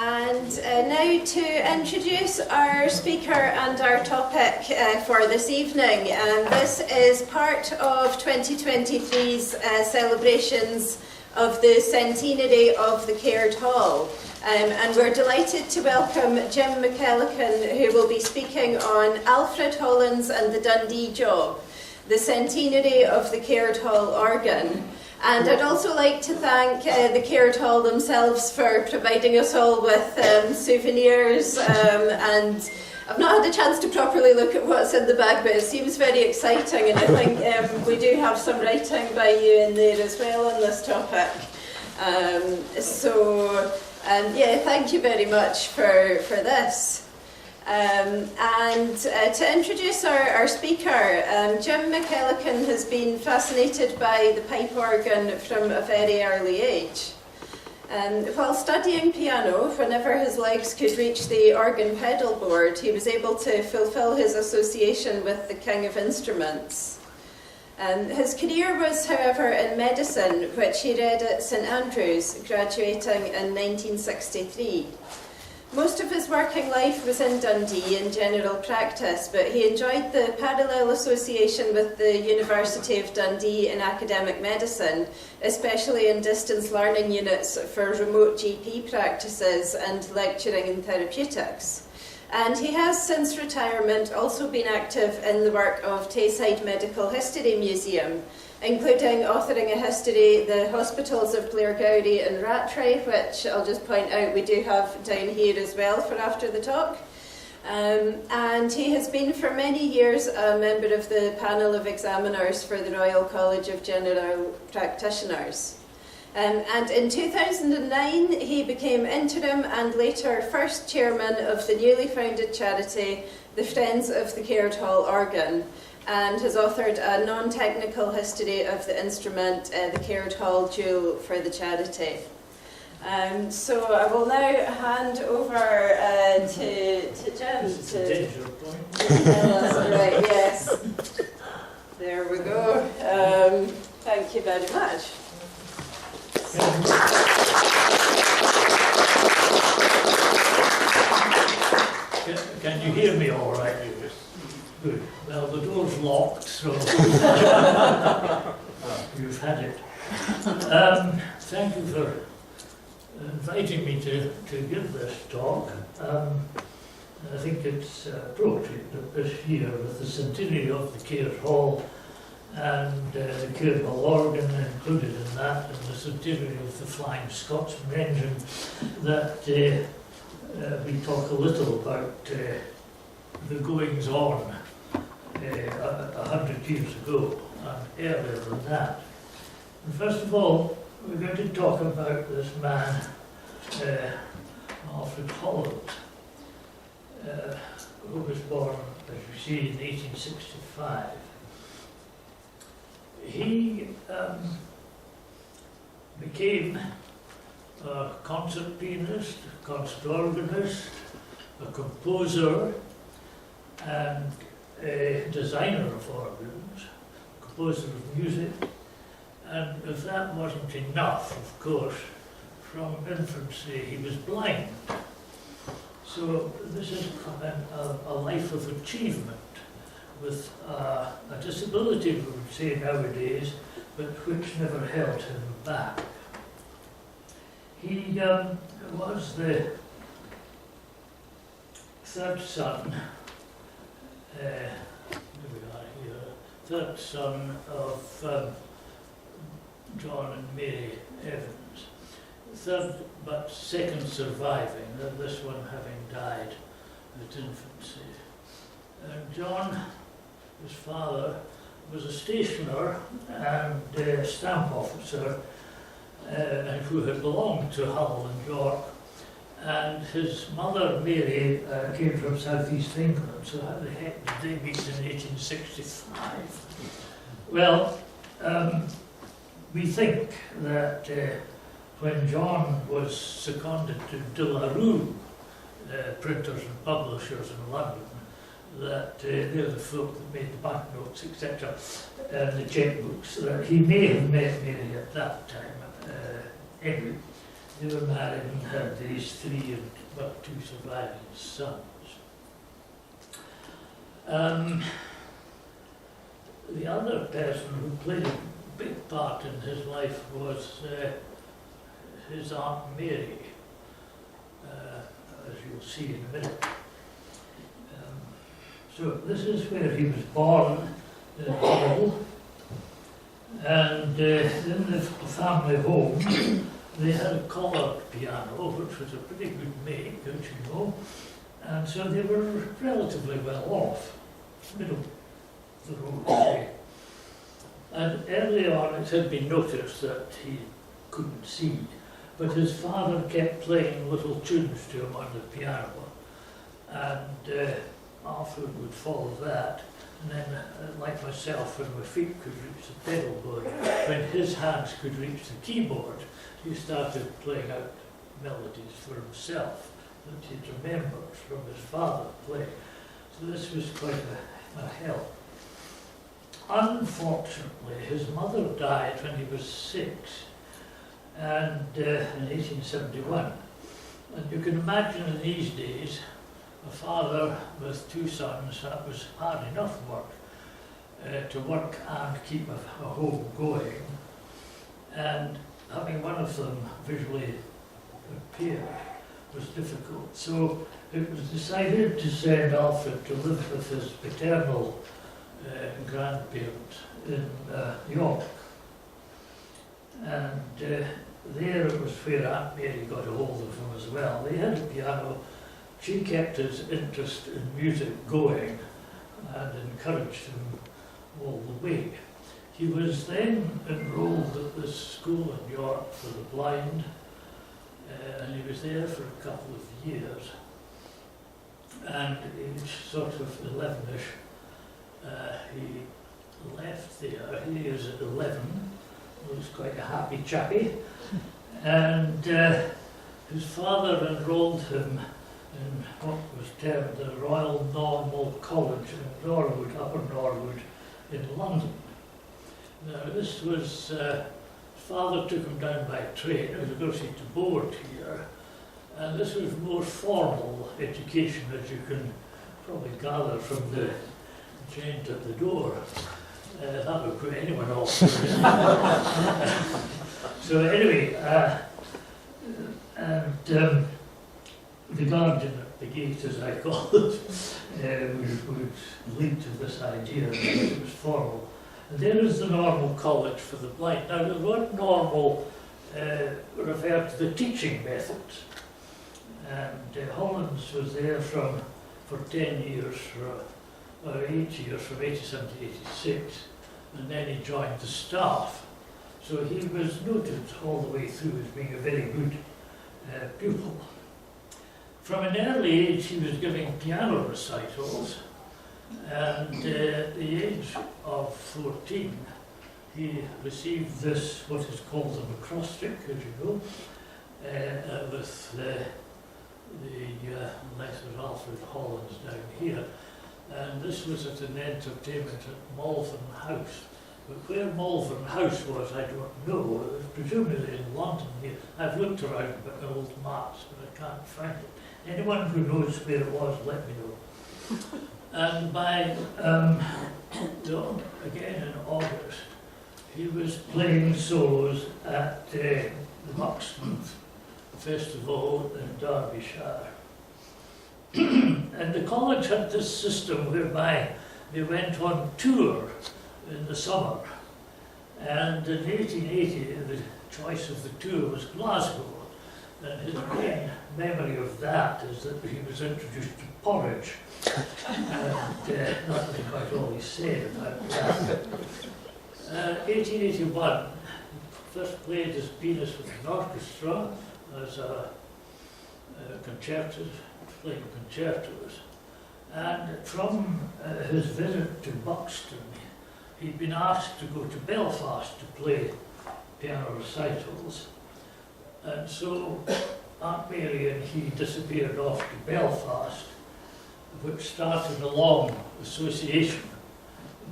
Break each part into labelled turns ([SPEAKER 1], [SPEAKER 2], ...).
[SPEAKER 1] And now to introduce our speaker and our topic for this evening. This is part of 2023's celebrations of the Centenary of the Caird Hall. And we're delighted to welcome Jim McKellican, who will be speaking on Alfred, Hollins and the Dundee job, the Centenary of the Caird Hall organ. And I'd also like to thank the Caird Hall themselves for providing us all with souvenirs, and I've not had a chance to properly look at what's in the bag, but it seems very exciting, and I think we do have some writing by you in there as well on this topic. Yeah, thank you very much for this. To introduce our speaker, Jim McKellican has been fascinated by the pipe organ from a very early age. While studying piano, whenever his legs could reach the organ pedal board, he was able to fulfil his association with the king of instruments. His career was, however, in medicine, which he read at St Andrews, graduating in 1963. Most of his working life was in Dundee in general practice, but he enjoyed the parallel association with the University of Dundee in academic medicine, especially in distance learning units for remote GP practices and lecturing in therapeutics. And he has, since retirement, also been active in the work of Tayside Medical History Museum, including authoring a history, the hospitals of Blairgowrie and Rattray, which I'll just point out we do have down here as well for after the talk. And he has been for many years a member of the panel of examiners for the Royal College of General Practitioners. And in 2009 he became interim and later first chairman of the newly founded charity, the Friends of the Caird Hall Organ, and has authored a non-technical history of the instrument, the Caird Hall Jewel, for the charity. So I will now hand over to Jim. Right, yes. There we go. Thank you very much.
[SPEAKER 2] Can you hear me all right? Good. Well, the door's locked, so you've had it. Thank you for inviting me to give this talk. I think it's appropriate that this year, with the centenary of the Caird Hall and the Caird Hall organ included in that, and the centenary of the Flying Scotsman engine, that we talk a little about the goings-on 100 years ago and earlier than that. And first of all, we're going to talk about this man, Alfred Hollins, who was born, as you see, in 1865. He became a concert pianist, a concert organist, a composer, and a designer of organs, composer of music. And if that wasn't enough, of course, from infancy he was blind. So this is a life of achievement with a disability, we would say nowadays, but which never held him back. He was the third son, third son of John and Mary Evans, third but second surviving, this one having died at infancy. John, his father, was a stationer and a stamp officer who had belonged to Hull and York, and his mother, Mary, came from southeast England, so how the heck did they meet in 1865? Well, we think that when John was seconded to De La Rue, printers and publishers in London, that they're the folk that made the banknotes, etc., and the checkbooks, that he may have met Mary at that time. Anyway, They were married and had these 3 and but 2 surviving sons. The other person who played a big part in his life was his Aunt Mary, as you'll see in a minute. So this is where he was born in Hull, and in the family home they had a coloured piano, which was a pretty good make, don't you know, and so they were relatively well off, middle of the road, say. And early on it had been noticed that he couldn't see, but his father kept playing little tunes to him on the piano, and Alfred would follow that, and then, like myself, when my feet could reach the pedal board, when his hands could reach the keyboard, he started playing out melodies for himself that he'd remembered from his father playing. So this was quite a help. Unfortunately, his mother died when he was 6, and in 1871. And you can imagine in these days, a father with 2 sons, that was hard enough work, to work and keep a home going. And having one of them visually impaired was difficult. So it was decided to send Alfred to live with his paternal grandparent in York. And there it was where Aunt Mary got a hold of him as well. They had a piano. She kept his interest in music going and encouraged him all the way. He was then enrolled at this school in York for the blind, and he was there for a couple of years. And age sort of 11ish, he left there. He is at 11, was quite a happy chappie, and his father enrolled him in what was termed the Royal Normal College in Norwood, Upper Norwood, in London. Now this was, his father took him down by train, of course he had to board here, and this was more formal education, as you can probably gather from the change at the door. That would put anyone off. So anyway, the guardian at the gate, as I call it, would lead to this idea that it was formal. And there is the normal college for the blind. Now the word normal referred to the teaching methods. And Hollins was there for 10 years, or 8 years, from 87 to 86, and then he joined the staff. So he was noted all the way through as being a very good pupil. From an early age he was giving piano recitals, and at the age of 14 he received this, what is called an acrostic, as you know, with the letters Alfred Hollins down here. And this was at an entertainment at Malvern House. But where Malvern House was, I don't know. It was presumably in London here. I've looked around at old maps, but I can't find it. Anyone who knows where it was, let me know. And by, again in August, he was playing solos at the Buxton Festival in Derbyshire. And the college had this system whereby they went on tour in the summer. And in 1880, the choice of the tour was Glasgow. And his main memory of that is that he was introduced to porridge. And that was quite all he said about that. 1881, he first played his pianist with an orchestra as a concerto, playing concertos. And from his visit to Buxton, he'd been asked to go to Belfast to play piano recitals. And so Aunt Mary and he disappeared off to Belfast, which started a long association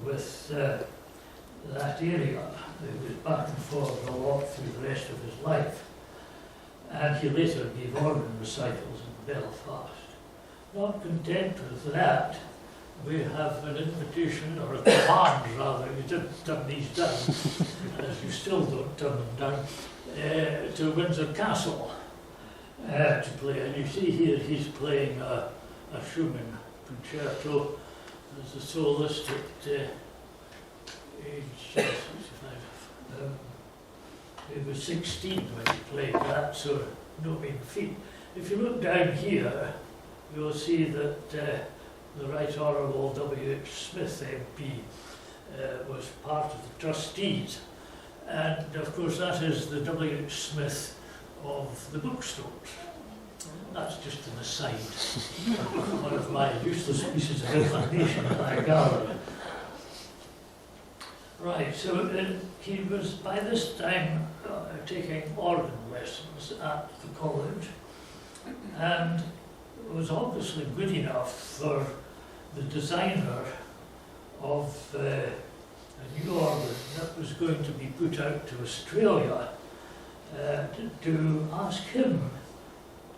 [SPEAKER 2] with that area. He was back and forth a lot through the rest of his life. and he later gave organ recitals in Belfast. Not content with that, we have an invitation, or a command rather, you didn't turn these down, as you still don't turn them down, to Windsor Castle to play. And you see here he's playing a Schumann concerto as a soloist at age 65. He was 16 when he played that, so no mean feat. If you look down here, you'll see that the Right Honourable W.H. Smith MP was part of the trustees. And of course that is the W.H. Smith of the bookstores. That's just an aside. One of my useless pieces of information that I gathered. Right, so he was by this time taking organ lessons at the college, and was obviously good enough for the designer of a new organ that was going to be put out to Australia to ask him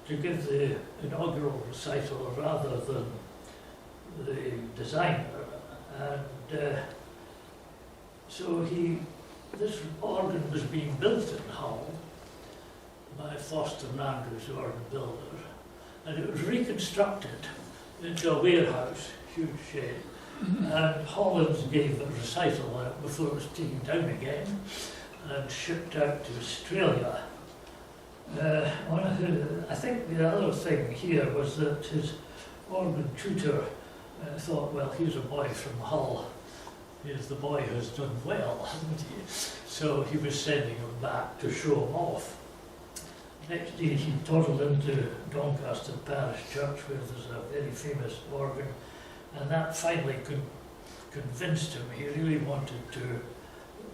[SPEAKER 2] to give the inaugural recital rather than the designer. And so this organ was being built in Hull by Foster and Andrews, the organ builder, and it was reconstructed into a warehouse, huge shed, and Hollins gave a recital on it before it was taken down again and shipped out to Australia. I think the other thing here was that his organ tutor thought, well, here's a boy from Hull, here's the boy who's done well, hasn't he? So he was sending him back to show him off. Next day he toddled into Doncaster Parish Church, where there's a very famous organ, and that finally convinced him he really wanted to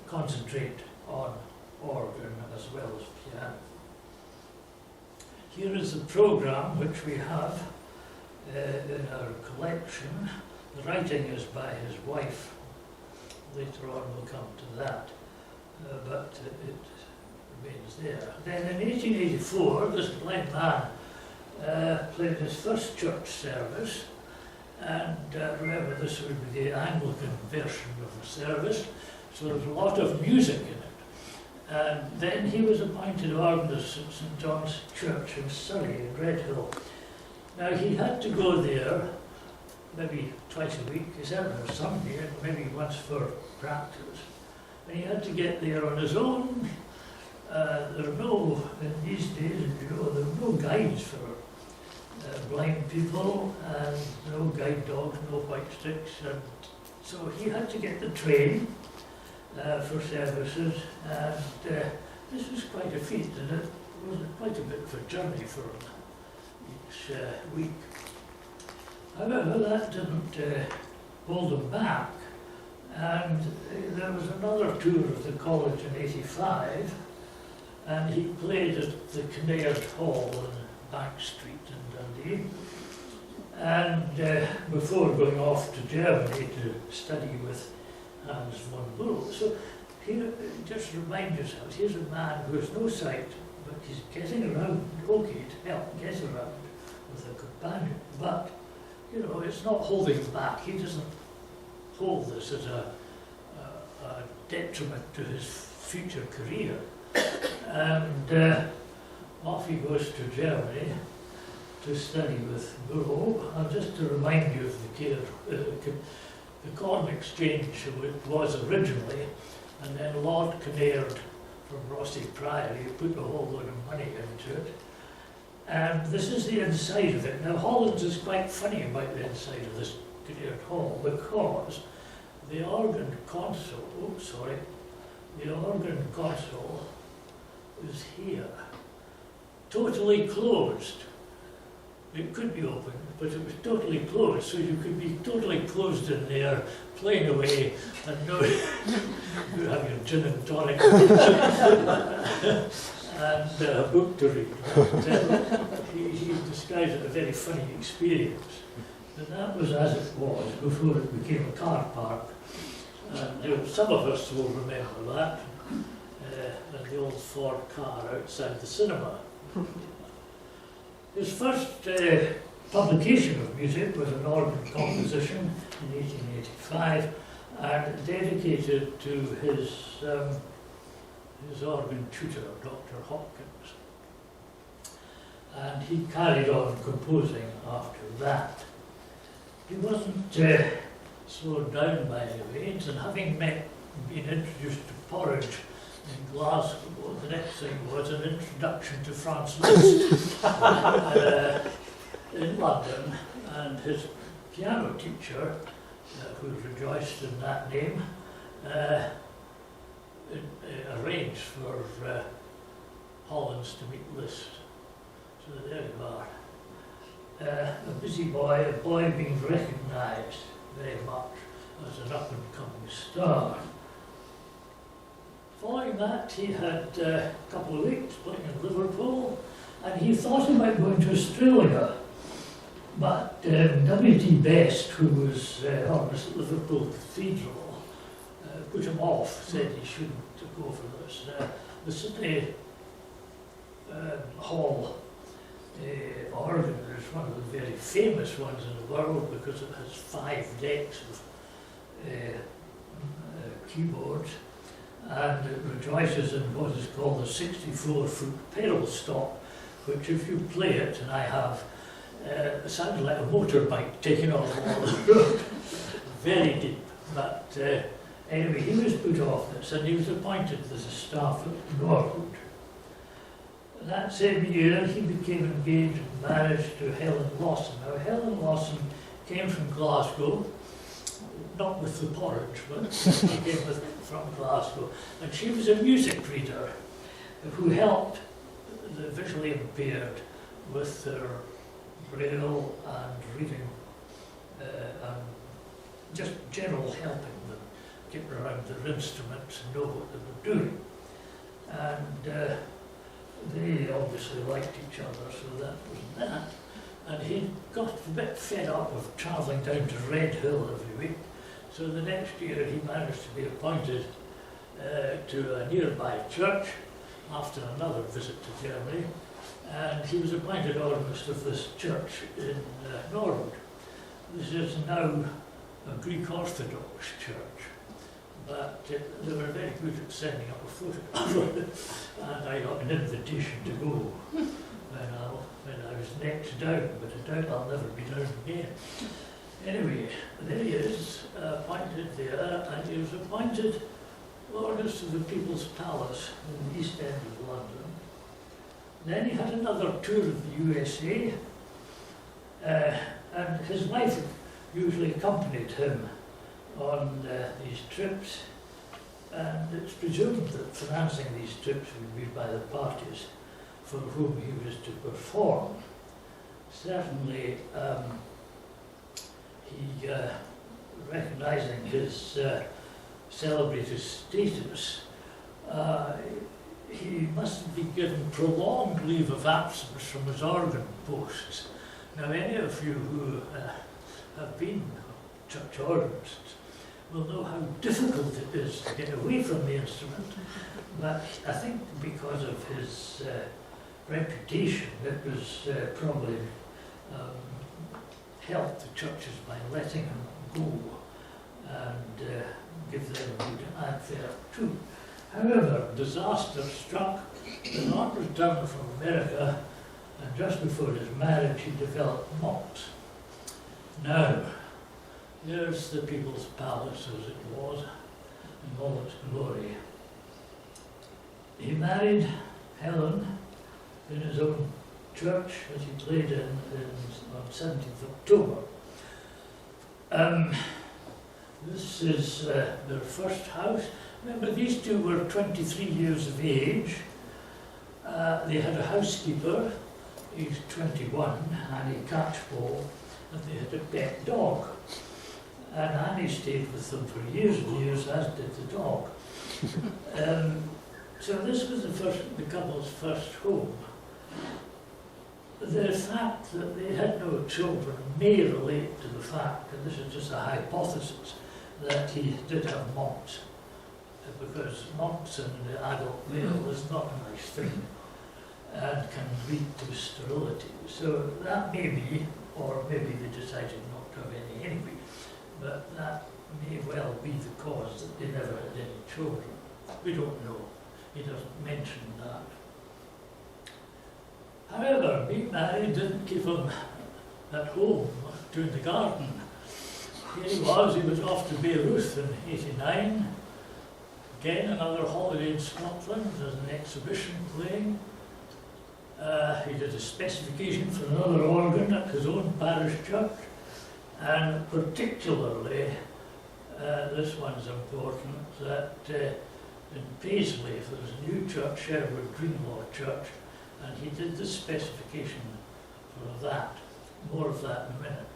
[SPEAKER 2] concentrate on organ as well as piano. Here is the programme which we have in our collection. The writing is by his wife. Later on we'll come to that, but it remains there. Then in 1884, this blind man played his first church service, and remember this would be the Anglican version of the service, so there's a lot of music in it. And then he was appointed organist at St John's Church in Surrey, in Redhill. Now he had to go there maybe twice a week, certainly on Sunday, and maybe once for practice. And he had to get there on his own. There are no, in these days, you know, there were no guides for blind people, and no guide dogs, no white sticks, and so he had to get the train for services, and this was quite a feat, and it was quite a bit of a journey for him each week. However, that didn't hold him back, and there was another tour of the college in '85, and he played at the Caird Hall in Bank Street in Dundee, and before going off to Germany to study with Hans von Bülow. So here, just remind yourselves, here's a man who has no sight, but he's getting around, okay, to help get around with a companion, but you know, it's not holding him back. He doesn't hold this as a detriment to his future career. And off he goes to Germany to study with Bülow. And just to remind you of the Corn Exchange it was originally, and then Lord Caird from Rossi Priory put a whole lot of money into it. And this is the inside of it. Now Hollins is quite funny about the inside of this Caird Hall, because the organ console, the organ console is here, totally closed. It could be open, but it was totally closed, so you could be totally closed in there, playing away, and know you have your gin and tonic and a book to read. But, he describes it a very funny experience. And that was as it was before it became a car park. And some of us will remember that, and the old Ford car outside the cinema His first publication of music was an organ composition in 1885 and dedicated to his organ tutor, Dr. Hopkins. And he carried on composing after that. He wasn't slowed down by any means, and having been introduced to porridge in Glasgow, the next thing was an introduction to Franz Liszt in London, and his piano teacher, who rejoiced in that name, arranged for Hollins to meet Liszt. So there you are. A busy boy, a boy being recognised very much as an up-and-coming star. Following that, he had a couple of weeks playing in Liverpool, and he thought about going to Australia. But W.T. Best, who was organist at Liverpool Cathedral, put him off, said he shouldn't go for this. The Sydney Hall organ is one of the very famous ones in the world because it has 5 decks of keyboards, and it rejoices in what is called the 64-foot pedal stop, which if you play it, and I have, it sounds like a motorbike taking off along the road. Very deep. But anyway, he was put off this, and he was appointed as a staff at Norwood. That same year, he became engaged in marriage to Helen Lawson. Now, Helen Lawson came from Glasgow, not with the porridge, but she came from Glasgow, and she was a music reader who helped the visually impaired with their braille and reading, and just general helping them get around their instruments and know what they were doing. And they obviously liked each other, so that was that. And he got a bit fed up of travelling down to Red Hill every week, so the next year he managed to be appointed to a nearby church after another visit to Germany, and he was appointed organist of this church in Norwood. This is now a Greek Orthodox church, but they were very good at sending up a photograph, and I got an invitation to go when I was next down, but I doubt I'll never be down again. Anyway, there he is, appointed there, and he was appointed organist of the People's Palace in the East End of London. Then he had another tour of the USA, and his wife usually accompanied him on these trips, and it's presumed that financing these trips would be by the parties for whom he was to perform. Certainly, he, recognising his celebrated status, he must have been given prolonged leave of absence from his organ posts. Now, any of you who have been church organists will know how difficult it is to get away from the instrument, but I think because of his reputation, it was probably helped the churches by letting him go and give them a good advert too. However, disaster struck. When on return from America, and just before his marriage, he developed mumps. Now, there's the People's Palace as it was, in all its glory. He married Helen in his own church, as he played in on 17th October. This is their first house. Remember, these two were 23 years of age. They had a housekeeper, aged 21, Annie Catchpole, and they had a pet dog. And Annie stayed with them for years and years, as did the dog. So this was the couple's first home. The fact that they had no children may relate to the fact, and this is just a hypothesis, that he did have mumps, because mumps in the adult male is not a nice thing. and can lead to sterility. So that may be, or maybe they decided not to have any anyway, but that may well be the cause that they never had any children. We don't know. He doesn't mention that. However, being married didn't keep him at home doing the garden. Here he was off to Beirut in '89. Again, another holiday in Scotland, there's an exhibition playing. He did a specification for another organ at his own parish church, and particularly, this one's important, that in Paisley there was a new church, Sherwood Greenlaw Church, and he did the specification for that. More of that in a minute.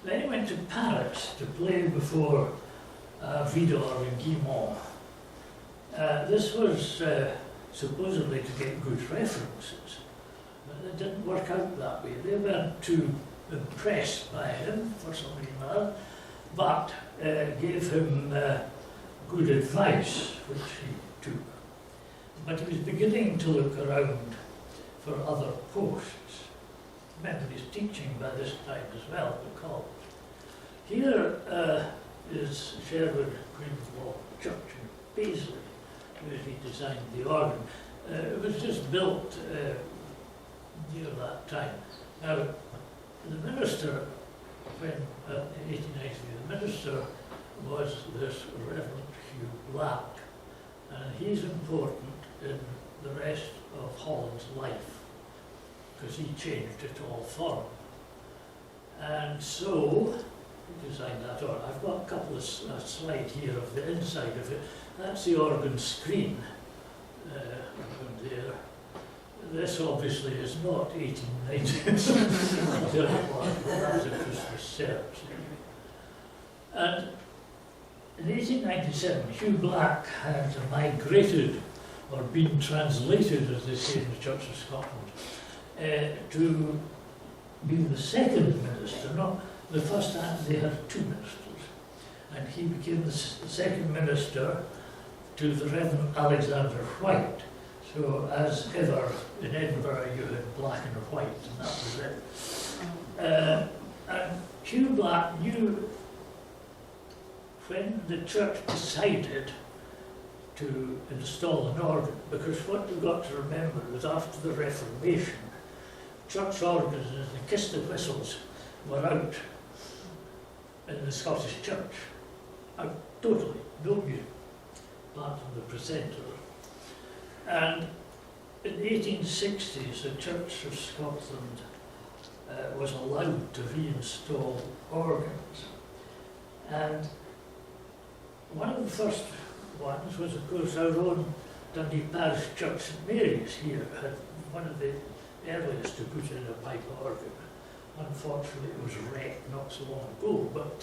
[SPEAKER 2] Then he went to Paris to play before Vidor and Guillemot. This was supposedly to get good references, but it didn't work out that way. They weren't too impressed by him for some reason or other, but gave him good advice, which he took. But he was beginning to look around for other posts. Remember, he's teaching by this time as well at college. Here is Sherwood Greenlaw Church in Paisley, where he designed the organ. It was just built near that time. Now, the minister, when in 1893, the minister was this Reverend Hugh Black, and he's important in the rest of Hollins' life, because he changed it all for him. And so, he designed that organ. I've got a couple of slides here of the inside of it. That's the organ screen around there. This obviously is not 1890. That's a Christmas service. And in 1897, Hugh Black had migrated, or been translated, as they say in the Church of Scotland, to be the second minister. Not the first time they had two ministers, and he became the second minister to the Reverend Alexander White. So, as ever, in Edinburgh you had black and white, and that was it. And Hugh Black knew when the church decided to install an organ, because what you've got to remember was after the Reformation, church organs and the Kista whistles were out in the Scottish church. Out totally, no music, apart from the presenter. And in the 1860s, the Church of Scotland was allowed to reinstall organs. And one of the first ones was, of course, our own Dundee Parish Church, St Mary's here, had one of the earliest to put in a pipe organ. Unfortunately, it was wrecked not so long ago, but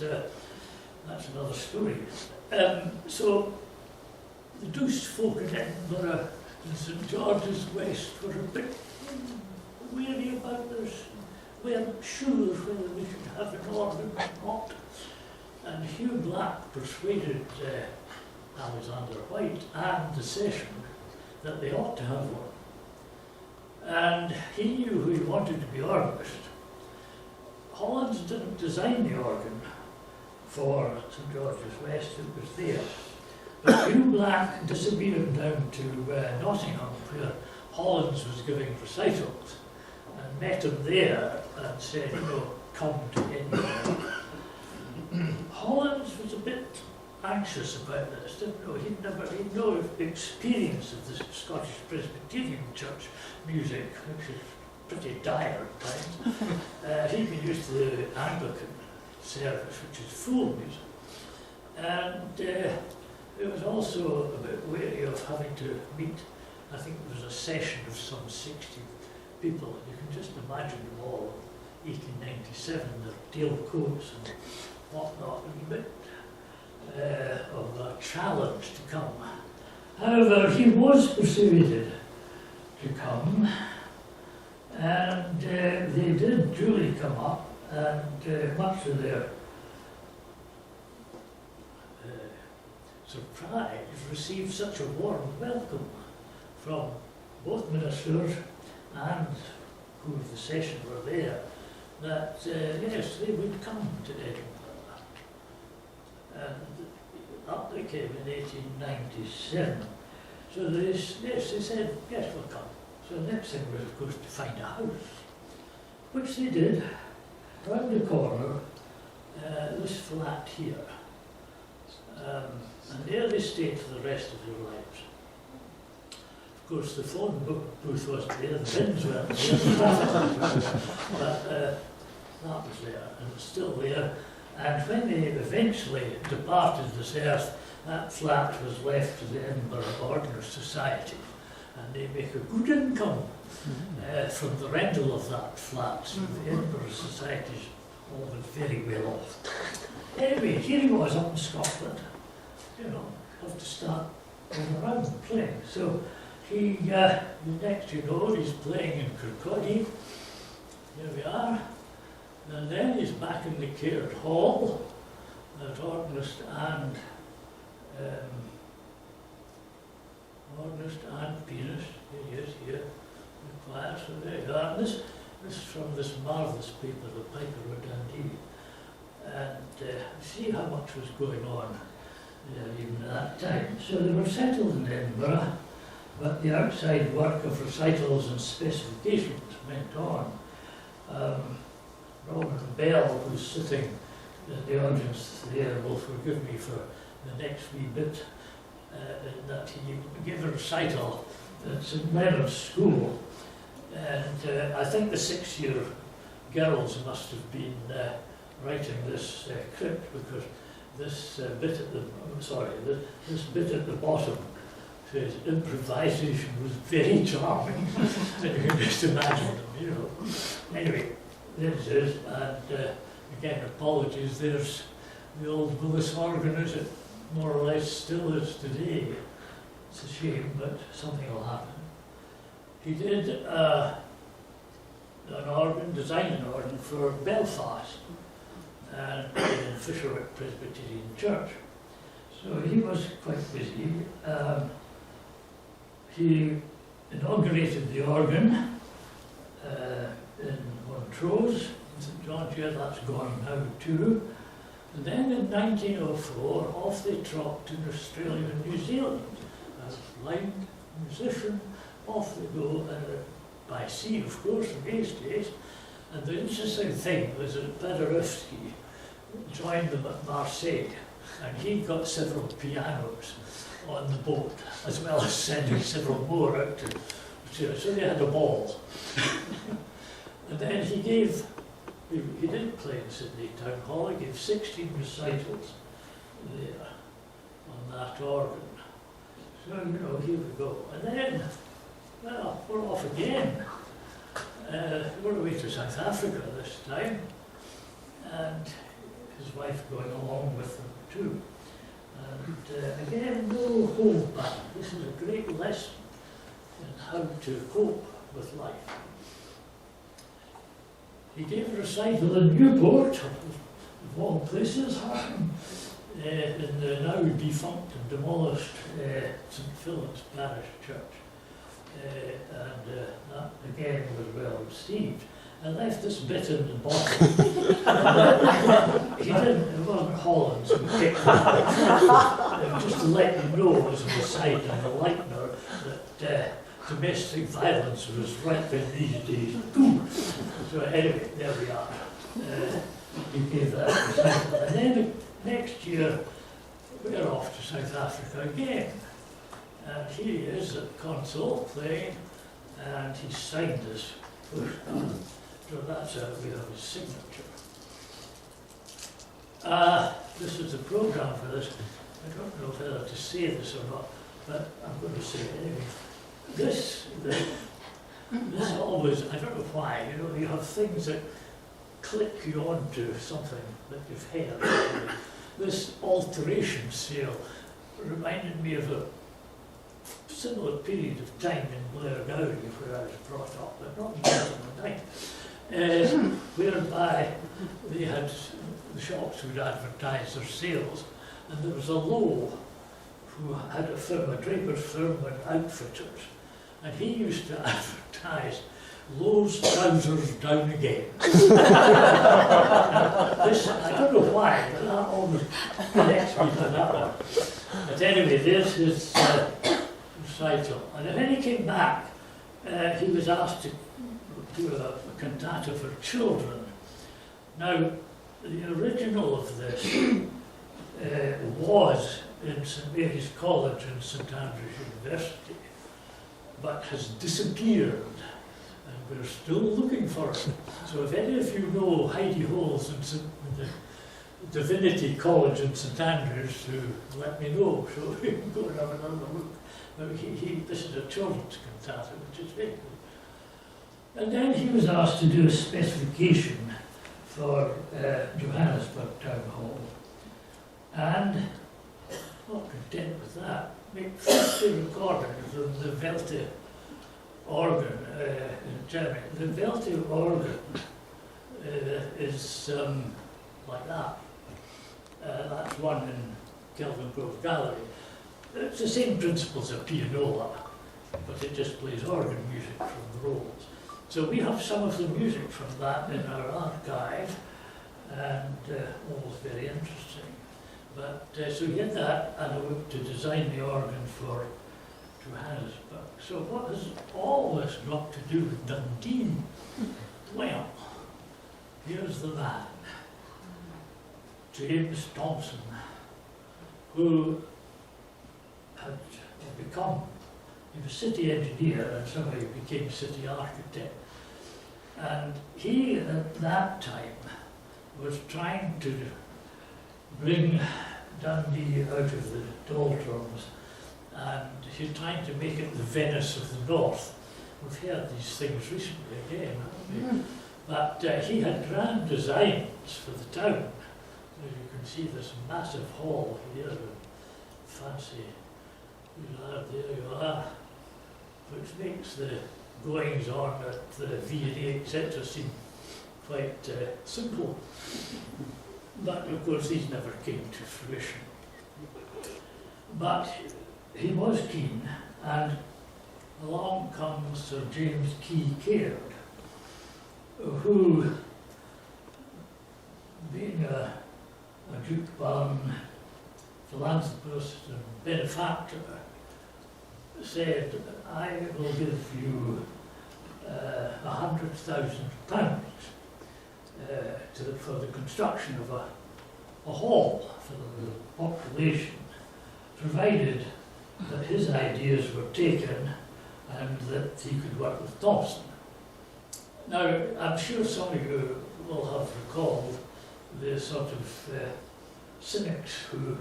[SPEAKER 2] that's another story. So, the Douce folk in Edinburgh and St George's West were a bit weary about this. We weren't sure whether we should have an organ or not. And Hugh Black persuaded Alexander White and the session that they ought to have one. And he knew who he wanted to be organist. Hollins didn't design the organ for St George's West, it was there. But Hugh Black disappeared down to Nottingham, where Hollins was giving recitals, and met him there and said, come to Edinburgh. Hollins was a bit anxious about this, didn't know. He'd no experience of the Scottish Presbyterian Church music, which is pretty dire at times. He'd been used to the Anglican service, which is full music. And it was also a bit wary of having to meet, I think there was a session of some 60 people, and you can just imagine them all, 1897, their tailcoats and whatnot, a bit of a challenge to come. However, he was persuaded to come, and they did duly come up, and much to their surprise, received such a warm welcome from both ministers and who of the session were there, that yes, they would come to Edinburgh. And up they came in 1897. So they said, yes, we'll come. So the next thing was, of course, to find a house, which they did, round the corner, this flat here. And there they stayed for the rest of their lives. Of course, the phone booth wasn't there, the bins weren't there, but that was there, and it's still there. And when they eventually departed this earth, that flat was left to the Edinburgh Historical Society, and they make a good income from the rental of that flat. So the Edinburgh Society's all been very well off. Anyway, here he was up in Scotland, you know, have to start going around playing. So he, the next you know, he's playing in Kirkcaldy. Here we are. And then he's back in the Caird Hall as organist and pianist. Here he is, here, in the choir. So there you are. And this is from this marvellous paper, The Piper of Dundee. And see how much was going on even at that time. So they were settled in Edinburgh, but the outside work of recitals and specifications went on. Robert Bell, who's sitting in the audience there, will forgive me for the next wee bit, that he gave a recital at St Leonard's School, and I think the 6-year girls must have been writing this crypt, because this bit at the this bit at the bottom says improvisation was very charming. And you can just imagine them, you know. Anyway, there it is, and again, apologies, there's the old Willis organ as it more or less still is today. It's a shame, but something will happen. He did an organ, designed an organ for Belfast, and in Fisherwick Presbyterian Church. So he was quite busy. He inaugurated the organ in Montrose, St John's, yeah, that's gone now too. And then in 1904, off they trooped in Australia and New Zealand. As blind musician, off they go, by sea, of course, in these days. And the interesting thing was that Paderewski joined them at Marseille, and he got several pianos on the boat, as well as sending several more out to, so they had a ball. And then he did play in Sydney Town Hall. He gave 16 recitals there on that organ. So, you know, here we go. And then, well, we're off again. We're away to South Africa this time, and his wife going along with them too. And again, no hold back. This is a great lesson in how to cope with life. He gave a recital in Newport, of all places, in the now defunct and demolished St Philip's Parish Church. And that again was well received. I left this bit in the bottom. He didn't, it wasn't Hollins who picked it. Just to let you know, as an aside on the Lightner, that domestic violence was rampant these days too. So anyway, there we are. He gave that recital. And then the next year, we're off to South Africa again. And here he is at console playing, and he signed this postcard. So that's how we have his signature. This is the programme for this. I don't know whether to say this or not, but I'm going to say it anyway. This always, I don't know why, you know, you have things that click you onto something that you've heard. This alteration sale reminded me of a similar period of time in Blair Gowrie where I was brought up, but not in 2009, whereby they had, the shops would advertise their sales, and there was a Lowe who had a firm, a draper's firm and outfitters, and he used to advertise Lowe's trousers down again. This, I don't know why, but that almost connects me to that one. But anyway, there's his recital. And then when he came back, he was asked to do a cantata for children. Now, the original of this was in St Mary's College and St Andrews University, but has disappeared, and we're still looking for it. So if any of you know Heidi Holes in the Divinity College in St Andrews, let me know, so we can go and have another look. But this is a children's cantata, which is very good. And then he was asked to do a specification for Johannesburg Town Hall. And, not content with that, make 50 recordings of the Welte organ in Germany. The Welte organ is like that. That's one in Kelvin Grove Gallery. It's the same principles of pianola, but it just plays organ music from the rolls. So we have some of the music from that in our archive, and all very interesting. But so we did that, and I went to design the organ for Johannesburg. So what has all this got to do with Dundee? Well, here's the man, James Thompson, who had become, he was city engineer and somehow he became city architect. And he, at that time, was trying to bring Dundee out of the doldrums, and he's trying to make it the Venice of the North. We've heard these things recently again, haven't we? But he had grand designs for the town. As you can see, this massive hall here, fancy, there you are, which makes the goings on at the V&A, etc. seem quite simple. But of course these never came to fruition. But he was keen, and along comes Sir James Key Caird, who, being a Duke-born philanthropist and benefactor, said, I will give you £100,000 for the construction of a hall for the population, provided that his ideas were taken and that he could work with Thompson. Now, I'm sure some of you will have recalled the sort of cynics who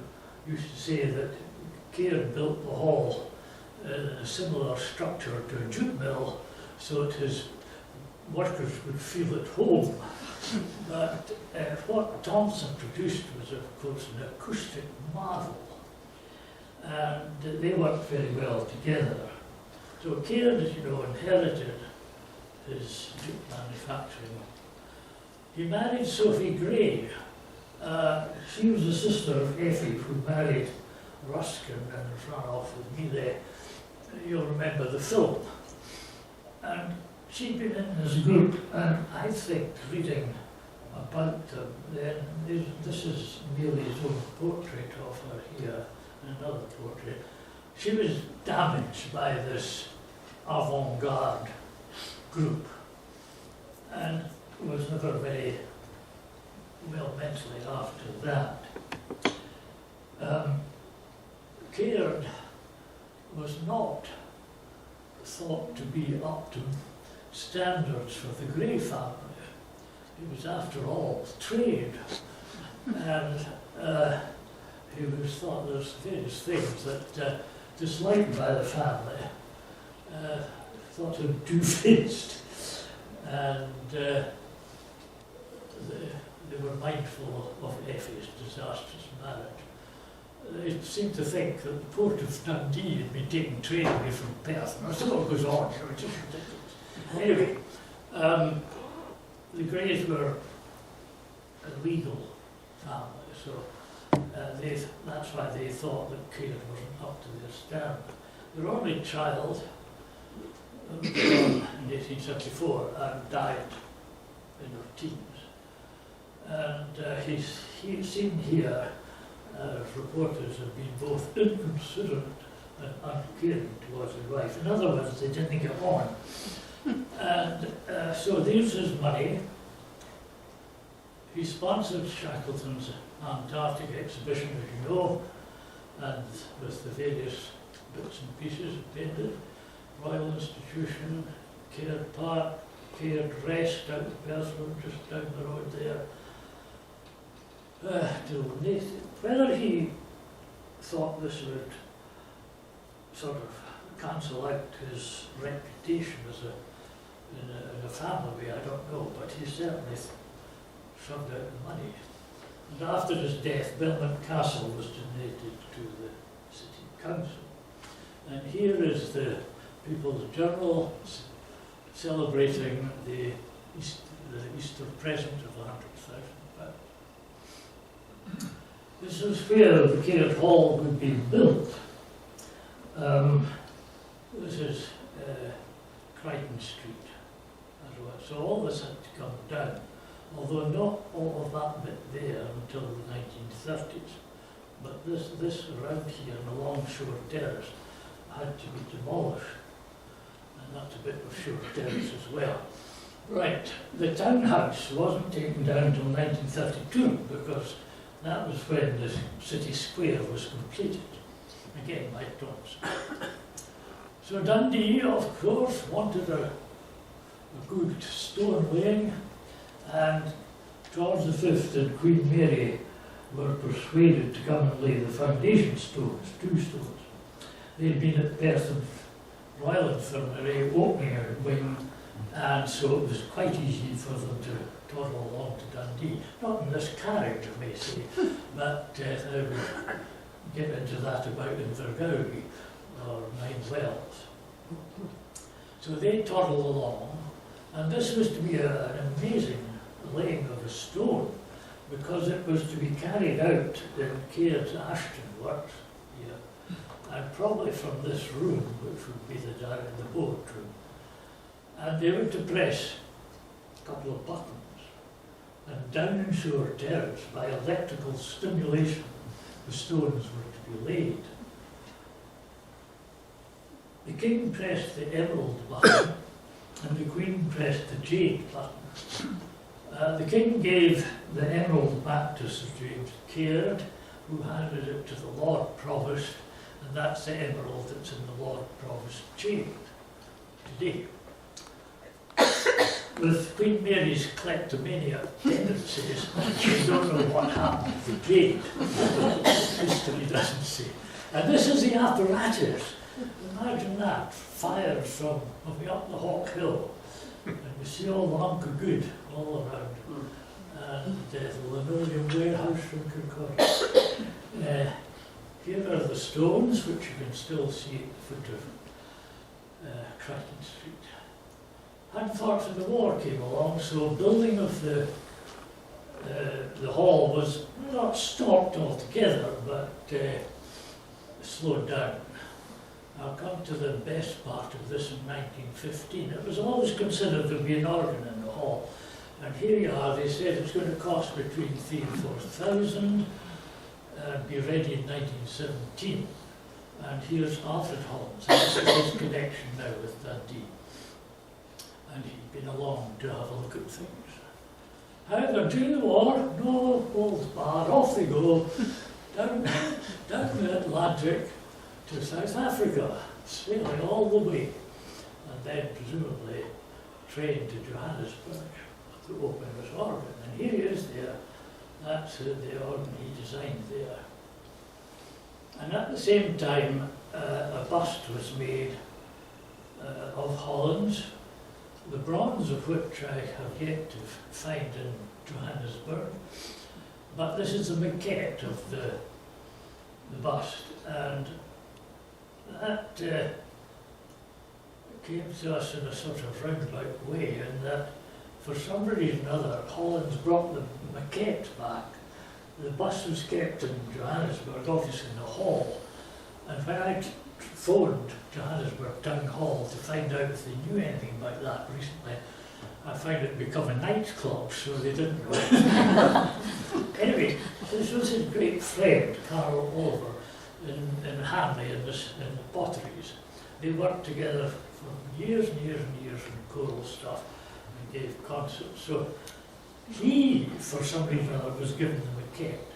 [SPEAKER 2] used to say that Caird built the hall in a similar structure to a jute mill so that his workers would feel at home. But what Thompson produced was, of course, an acoustic marvel, and they worked very well together. So Caird, as you know, inherited his jute manufacturing. He married Sophie Gray. She was the sister of Effie, who married Ruskin and ran off with me there. You'll remember the film. And she'd been in this group, and I think reading about them, then this is Neely's own portrait of her here, and another portrait. She was damaged by this avant-garde group, and was never very well mentally after that. Caird was not thought to be up to standards for the Gray family. He was, after all, trade, and he was thought there's various things that disliked by the family, thought him two-faced, and they were mindful of Effie's disastrous marriage. They seemed to think that the port of Dundee had been taking trade away from Perth, and that's all goes on, it's just ridiculous. Anyway, the Greys were a legal family, so that's why they thought that Caird wasn't up to their standard. Their only child was born in 1874 and died in her teens. And he's seen here as reporters have been both inconsiderate and uncaring towards his wife. In other words, they didn't get on. And so there's his money. He sponsored Shackleton's Antarctic exhibition, as you know, and with the various bits and pieces painted. Royal Institution, Caird Park, Caird Rest out of Pertham, just down the road there. Whether he thought this would sort of cancel out his reputation as in a family, I don't know, but he certainly shoved out the money. And after his death, Belmont Castle was donated to the City Council. And here is the People's Journal celebrating the Easter present of £100,000. This is where the Caird Hall would be built. This is Crichton Street. So all this had to come down, although not all of that bit there until the 1930s. But this around here, the Longshore Terrace, had to be demolished. And that's a bit of Shore Terrace as well. Right, the townhouse wasn't taken down until 1932 because that was when the city square was completed. Again, like Thompson. So Dundee, of course, wanted a good stone laying, and George V and Queen Mary were persuaded to come and lay the foundation stones, 2 stones. They'd been at Pertham Royal Infirmary opening a wing, and so it was quite easy for them to toddle along to Dundee. Not in this carriage, I may say, but they would get into that about Invergowrie or Nine Wells. So they toddled along, and this was to be an amazing laying of a stone, because it was to be carried out in Caird's Ashton Works here, and probably from this room, which would be the boat room. And they were to press a couple of buttons, and down in Shore Terrace, by electrical stimulation, the stones were to be laid. The king pressed the emerald button, and the queen pressed the jade button. The king gave the emerald back to Sir James Caird, who handed it to the Lord Provost, and that's the emerald that's in the Lord Provost jade today. With Queen Mary's kleptomaniac tendencies, we don't know what happened to the jade. History doesn't say. And this is the apparatus. Imagine that, fired from up the Hawk Hill. And we see all the hunk of good all around. And the linoleum warehouse from Kirkcaldy. Here are the stones, which you can still see at the foot of Crichton Street. Unfortunately, the war came along, so building of the hall was not stopped altogether, but slowed down. I'll come to the best part of this in 1915. It was always considered there'd be an organ in the hall, and here you are. They said it's going to cost between 3,000 and 4,000, be ready in 1917. And here's Alfred Hollins. This is his connection now with Dundee. And he'd been along to have a look at things. However, during the war, no holds barred, off they go, down the Atlantic to South Africa, sailing all the way, and then presumably train to Johannesburg to open this organ. And here he is there, that's the organ he designed there. And at the same time, a bust was made of Hollins, the bronze of which I have yet to find in Johannesburg. But this is the maquette of the bust, and that came to us in a sort of roundabout way, in that for some reason or other, Hollins brought the maquette back. The bust was kept in Johannesburg, obviously in the hall, and when I phoned Johannesburg Town Hall to find out if they knew anything about that recently. I found it become a nightclub, so they didn't know. Anyway, this was his great friend, Carl Oliver, in Hanley, in the potteries. They worked together for years and years and years on choral stuff and gave concerts. So he, for some reason or other, was given the maquette.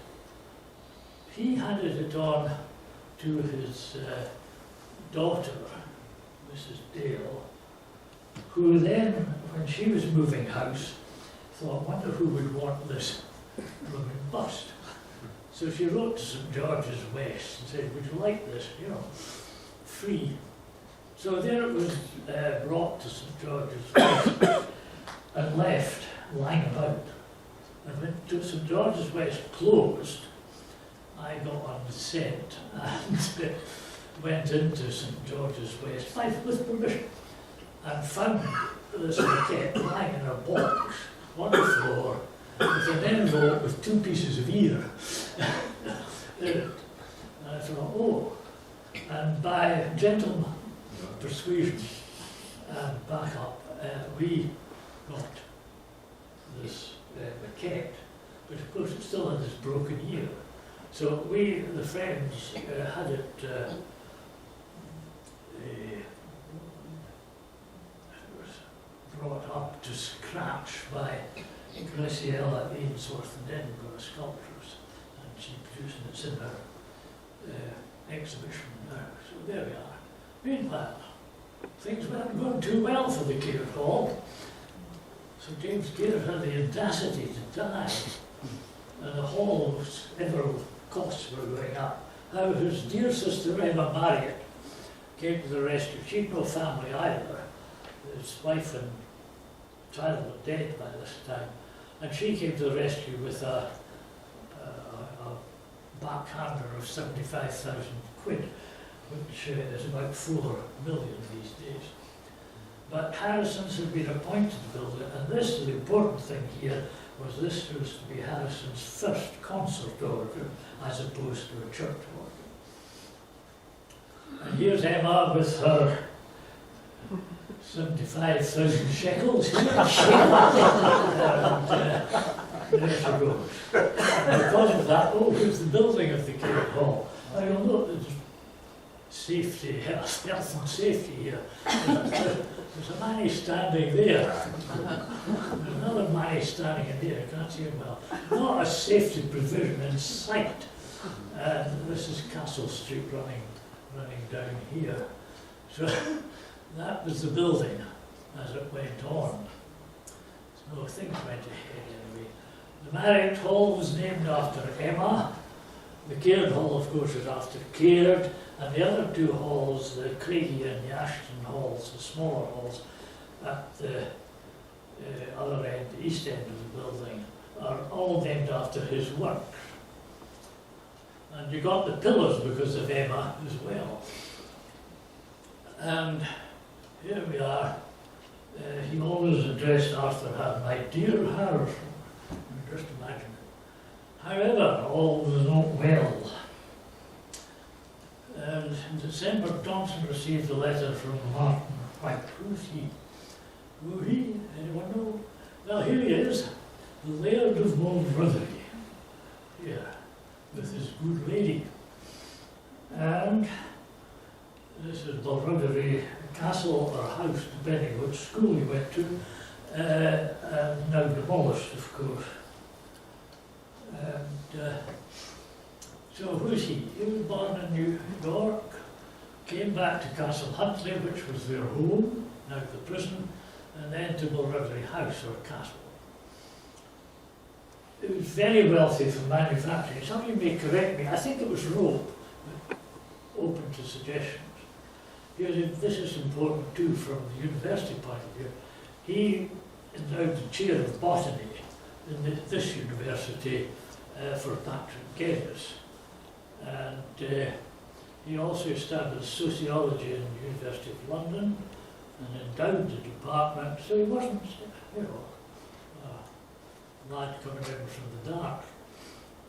[SPEAKER 2] He handed it on to his daughter, Mrs. Dale, who then, when she was moving house, thought, I wonder who would want this blooming bust. So she wrote to St. George's West and said, would you like this, you know, free. So there it was brought to St. George's West and left lying about. And when St. George's West closed, I got on the scent and went into St. George's West, with permission, and found this maquette lying in a box on the floor with an envelope with 2 pieces of ear in it. And I thought, oh, and by gentle persuasion and backup, we got this maquette, but of course it still had this broken ear. So we, the friends, had it brought up to scratch by Graciela Ainsworth in Edinburgh, sculptress, and she produced it. It's in her exhibition now. So there we are. Meanwhile, things weren't going too well for the Caird Hall. So James Caird had the audacity to die, and the hall's costs were going up. How his dear sister Emma Marriott came to the rescue. She'd no family either. His wife and child were dead by this time, and she came to the rescue with a backhander of 75,000 quid, which is about 4 million these days. But Harrison's had been appointed to build it, and this, the important thing here, was this was to be Harrison's first concert organ, as opposed to a church organ. And here's Emma with her 75,000 shekels here. And there she goes. And because of that, oh, here's the building of the Caird Hall. Now you'll note that there's safety, health and safety here. There's a man standing there. There's another man standing in here, I can't see him well. Not a safety provision in sight. And this is Castle Street running down here. So that was the building as it went on. So things went ahead anyway. The Marriott Hall was named after Emma. The Caird Hall, of course, is after Caird. And the other 2 halls, the Craigie and the Ashton halls, the smaller halls, at the other end, the east end of the building, are all named after his works. And you got the pillars because of Emma as well. And here we are. He always addressed Arthur as my dear Harrison. Just imagine it. However, all was not well. And in December, Thompson received a letter from Martin White. Who's he? Who he? Anyone know? Well, here he is, the Laird of Mulrotherry, here, with his good lady. And this is Mulrotherry Castle or house, depending which school he went to, and now demolished, of course. And so who's he? He was born in New York, came back to Castle Huntly, which was their home, now the prison, and then to Mulrotherry House or Castle. It was very wealthy for manufacturing. Some of you may correct me, I think it was rope, but open to suggestions. This is important too from the university point of view. He endowed the chair of botany in this university for Patrick Geddes. And he also established sociology in the University of London and endowed the department, so he wasn't, you know, a lad coming in from the dark.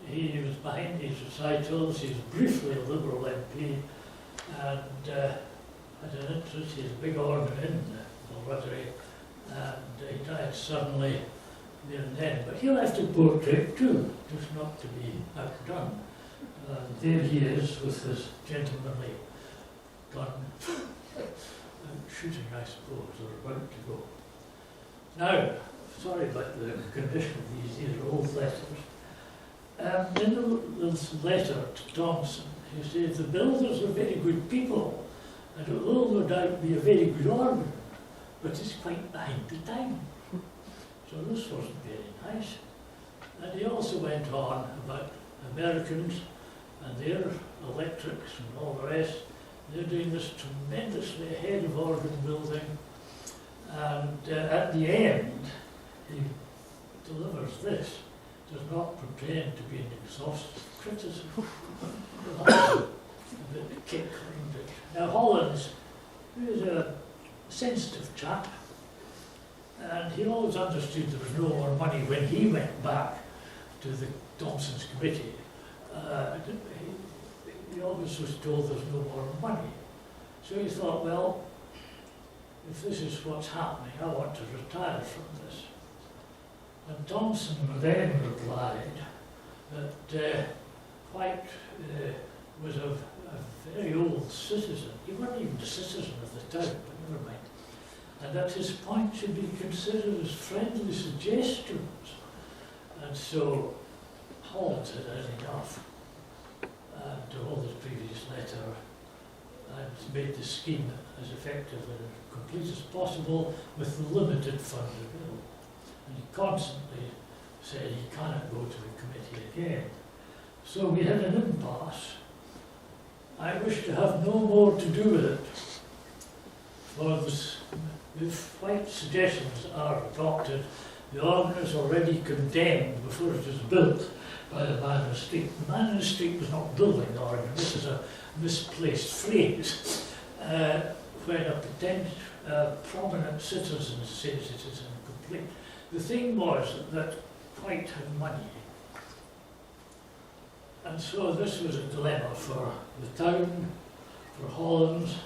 [SPEAKER 2] He was behind these recitals, he was briefly a Liberal MP, and had an interest. He had a big organ in the Rotary, and he died suddenly there and then. But he left a portrait too, just not to be outdone. There he is with his gentlemanly gun, shooting, I suppose, or about to go. Now, sorry about the condition of these are old letters. In this letter to Thomson, he says, the builders are very good people, and it will no doubt be a very good organ, but it's quite behind the time. So this wasn't very nice. And he also went on about Americans and their electrics and all the rest. They're doing this tremendously ahead of organ building. And at the end, he delivers this. Does not pretend to be an exhaustive criticism. A bit of a kick around it. Now Hollins, he was a sensitive chap, and he always understood there was no more money when he went back to the Thomson's committee. He always was told there's no more money. So he thought, well, if this is what's happening, I want to retire from this. And Thomson then replied that White was a very old citizen. He wasn't even a citizen of the town, but never mind. And that his point should be considered as friendly suggestions. And so Hollins had had enough. And all the previous letter, and made the scheme as effective and complete as possible with the limited fund available. And he constantly said he cannot go to the committee again. So we had an impasse. I wish to have no more to do with it. For this, if White's suggestions are adopted, the organ is already condemned before it is built by the man in the street. The man in the street was not building the organ. This is a misplaced phrase. When a prominent citizen says it is incomplete. The thing was that White had money. And so this was a dilemma for the town, for Hollins,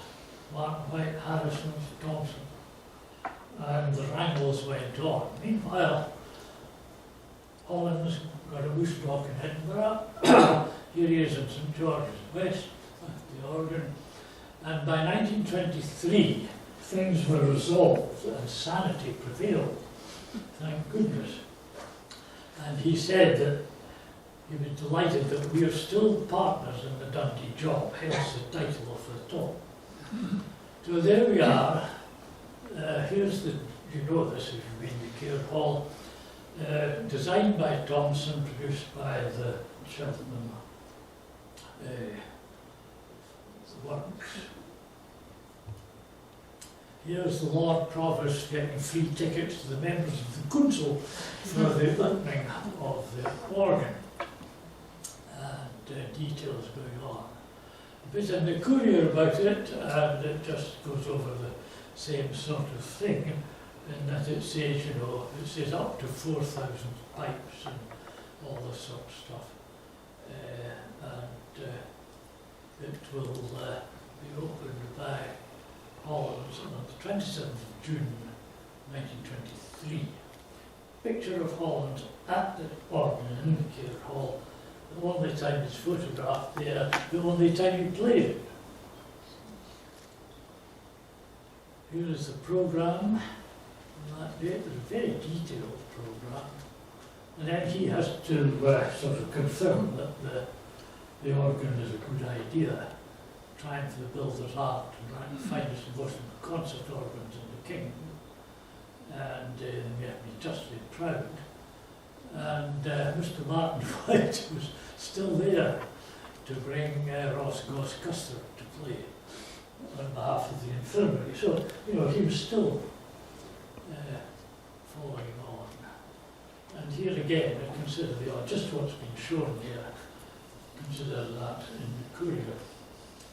[SPEAKER 2] Martin White, Harrison, Thomson. And the wrangles went on. Meanwhile, Hollins got a moose rock in Edinburgh. Here he is in St George's West, the organ. And by 1923, things were resolved and sanity prevailed. Thank goodness. And he said that he was delighted that we are still partners in the Dundee job, hence the title of the talk. So there we are. Here's the, you know this if you've been to Caird Hall, designed by Thomson, produced by the Cheltenham Works. Here's the Lord Provost getting free tickets to the members of the council for the opening of the organ. And details going on. A bit in the Courier about it, and it just goes over the same sort of thing, in that it says, you know, it says up to 4,000 pipes and all this sort of stuff. And it will be opened by Hollins on the 27th of June 1923. Picture of Hollins at the organ in the Caird Hall. The only time it's photographed there, the only time he played it. Here is the programme on that date. It's a very detailed programme. And then he has to sort of confirm that the organ is a good idea, trying for the builder's art and trying to find us the most concert organs in the kingdom. And they made me justly proud. And Mr. Martin White was still there to bring Ross Goss Custer to play on behalf of the infirmary. So, you know, he was still following on. And here again, I consider just what's been shown here, consider that in the Courier.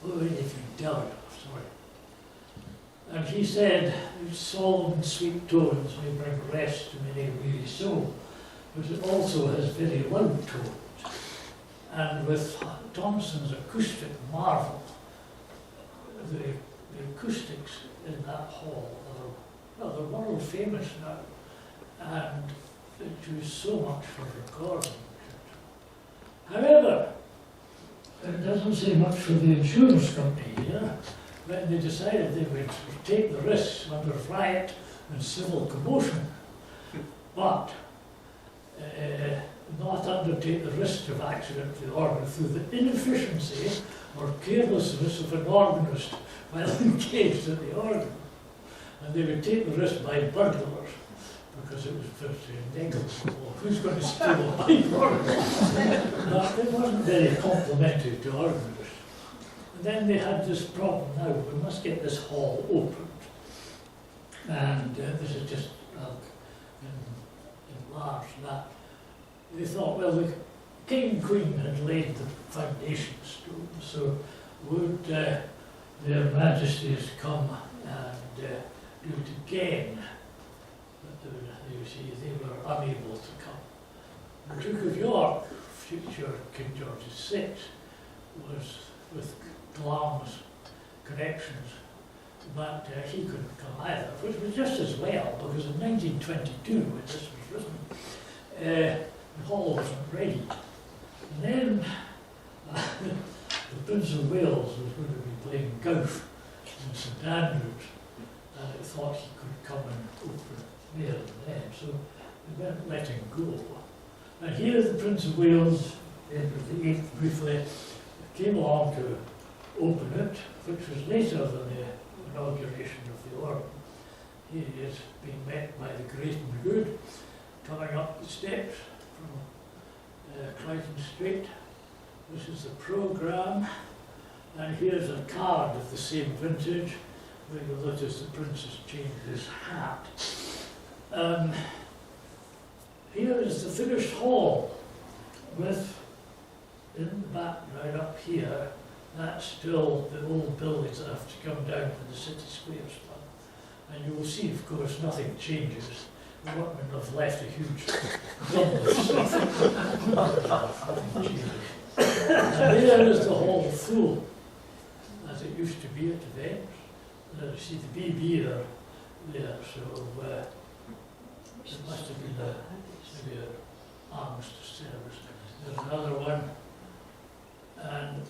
[SPEAKER 2] Oh, anything telegraph, sorry. And he said, solemn sweet tones may bring rest to many weary soul, but it also has very loud tones. And with Thomson's acoustic marvel, the acoustics in that hall are, well, they're world famous now, and it's used so much for recording. However, it doesn't say much for the insurance company here. When they decided they would take the risks under riot and civil commotion, but not undertake the risk of accident to the organ through the inefficiency or carelessness of an organist while engaged at the organ. And they would take the risk by burglars, because it was virtually negligible. Who's going to steal a pipe organ? But it wasn't very complimentary to organists. And then they had this problem now, we must get this hall opened. And this is just enlarged that. They thought, well, the King and Queen had laid the foundation stone, so would their Majesties come and do it again? But you see, they were unable to come. The Duke of York, future King George VI, was with Glamis connections, but he couldn't come either, which was just as well, because in 1922, when this was written, the hall wasn't ready. And then the Prince of Wales was going to be playing golf in St Andrews, and it thought he could come and open there and then, so they weren't letting go. And here the Prince of Wales, Edward VIII, briefly came along to open it, which was later than the inauguration of the organ. He is being met by the great and good, coming up the steps from Crichton Street. This is the programme, and here's a card of the same vintage, where you'll notice the Prince has changed his hat. Here is the finished hall, with, in the background up here, that's still the old buildings that have to come down to the city square stuff. And you will see, of course, nothing changes. The workmen have left a huge dump of stuff. Nothing changes. And there is the hall full, as it used to be at events. You see the BB there, so it must have been maybe an armistice service. There's another one, and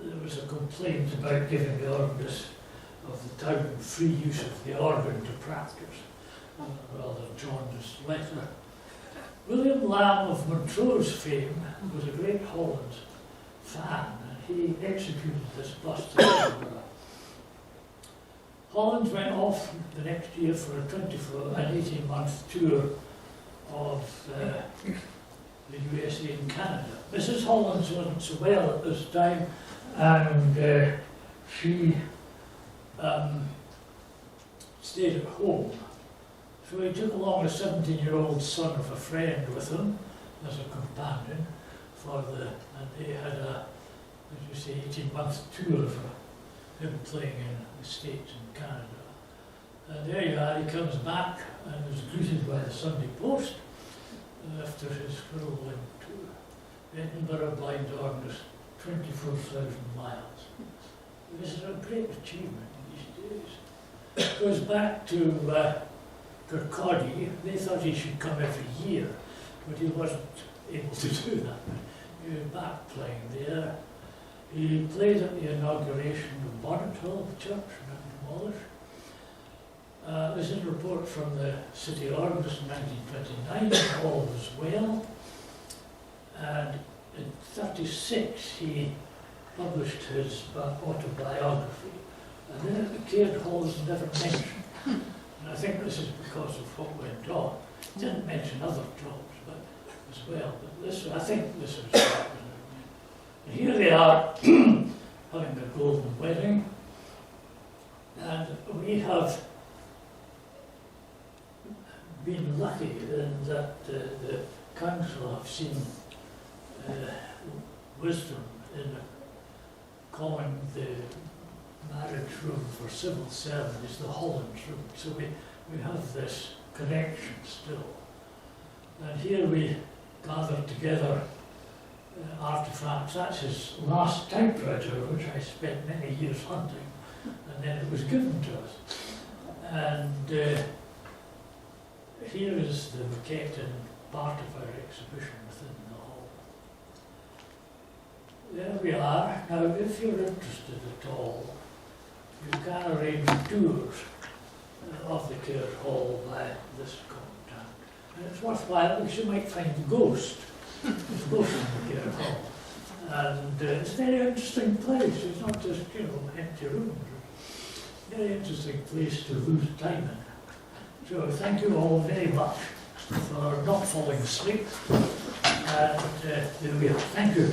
[SPEAKER 2] there was a complaint about giving the organist of the town free use of the organ to practice. Rather jaundiced letter. William Lamb of Montrose fame was a great Hollins fan, and he executed this bust in Edinburgh. Hollins went off the next year for an 18-month tour of the USA and Canada. Mrs. Hollins wasn't so well at this time, and she stayed at home. So he took along a 17-year-old son of a friend with him as a companion and they had a, as you say, 18-month tour for him playing in the States and Canada. And there you are, he comes back and is greeted by the Sunday Post after his whirlwind tour. Edinburgh blind organist, 24,000 miles. This is a great achievement these days. It goes back to Kirkcaldy. They thought he should come every year, but he wasn't able to do that. He was back playing there. He played at the inauguration of Bonnet Hall, the church, now demolished. This is a report from the city organist in 1929. All was well. And in 1936, he published his autobiography. And then at the Caird Hall is never mentioned. And I think this is because of what went on. He didn't mention other jobs, but as well. But this, I think this was what was. And here they are having a golden wedding. And we have been lucky in that the council have seen wisdom in calling the marriage room for civil ceremonies the Hollins room. So we have this connection still. And here we gathered together artefacts. That's his last typewriter, which I spent many years hunting, and then it was given to us. And here is the McKellican part of our exhibition within the hall. There we are. Now, if you're interested at all, you can arrange tours of the Caird Hall by this contact. And it's worthwhile because you might find a ghost. There's a ghost in the Caird Hall. And it's a very interesting place. It's not just, empty rooms. It's a very interesting place to lose time in. So thank you all very much for not falling asleep. And there we are. Thank you.